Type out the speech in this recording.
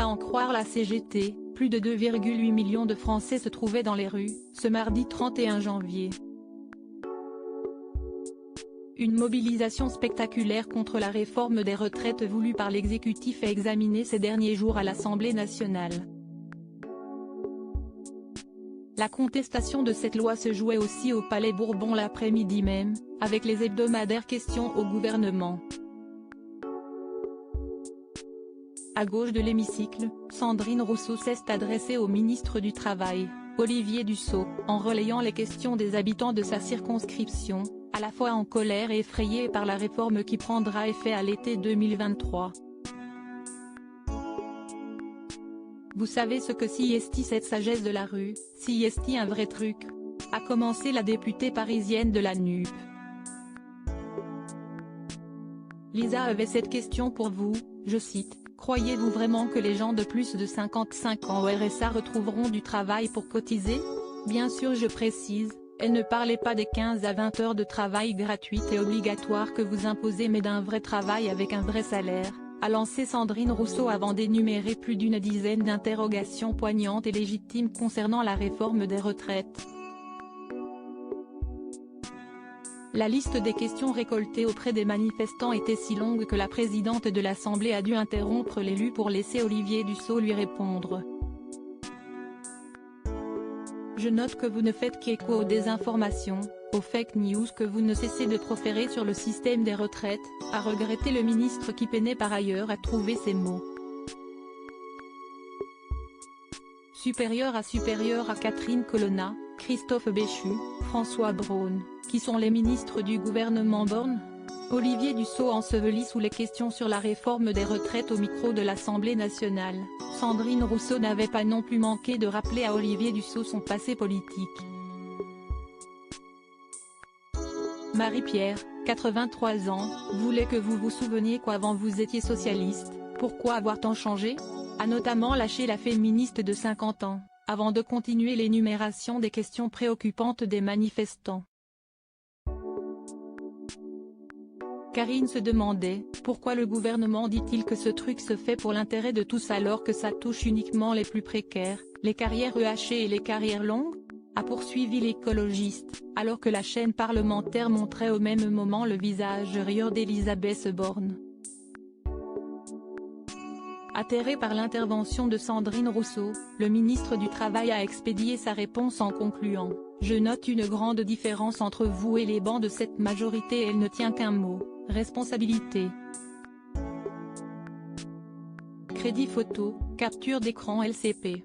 à en croire la CGT, plus de 2,8 millions de Français se trouvaient dans les rues, ce mardi 31 janvier. Une mobilisation spectaculaire contre la réforme des retraites voulue par l'exécutif est examinée ces derniers jours à l'Assemblée nationale. La contestation de cette loi se jouait aussi au Palais Bourbon l'après-midi même, avec les hebdomadaires questions au gouvernement. À gauche de l'hémicycle, Sandrine Rousseau s'est adressée au ministre du Travail, Olivier Dussopt, en relayant les questions des habitants de sa circonscription, à la fois en colère et effrayés par la réforme qui prendra effet à l'été 2023. Vous savez ce que si est cette sagesse de la rue, si est un vrai truc, a commencé la députée parisienne de la NUP. Lisa avait cette question pour vous, je cite, « Croyez-vous vraiment que les gens de plus de 55 ans au RSA retrouveront du travail pour cotiser ?» Bien sûr, je précise, elle ne parlait pas des 15 à 20 heures de travail gratuites et obligatoires que vous imposez mais d'un vrai travail avec un vrai salaire, a lancé Sandrine Rousseau avant d'énumérer plus d'une dizaine d'interrogations poignantes et légitimes concernant la réforme des retraites. La liste des questions récoltées auprès des manifestants était si longue que la présidente de l'Assemblée a dû interrompre l'élu pour laisser Olivier Dussopt lui répondre. Je note que vous ne faites qu'écho aux désinformations, aux fake news que vous ne cessez de proférer sur le système des retraites, a regretté le ministre qui peinait par ailleurs à trouver ses mots. Supérieur à Catherine Colonna, Christophe Béchu, François Braun, qui sont les ministres du gouvernement Borne ? Olivier Dussopt enseveli sous les questions sur la réforme des retraites au micro de l'Assemblée nationale, Sandrine Rousseau n'avait pas non plus manqué de rappeler à Olivier Dussopt son passé politique. Marie-Pierre, 83 ans, voulait que vous vous souveniez qu'avant vous étiez socialiste, pourquoi avoir tant changé ? A notamment lâché la féministe de 50 ans, avant de continuer l'énumération des questions préoccupantes des manifestants. Karine se demandait, pourquoi le gouvernement dit-il que ce truc se fait pour l'intérêt de tous alors que ça touche uniquement les plus précaires, les carrières EHC et les carrières longues ? A poursuivi l'écologiste, alors que la chaîne parlementaire montrait au même moment le visage rieur d'Elisabeth Borne. Atterré par l'intervention de Sandrine Rousseau, le ministre du Travail a expédié sa réponse en concluant « Je note une grande différence entre vous et les bancs de cette majorité et elle ne tient qu'un mot, responsabilité. » Crédit photo, capture d'écran LCP.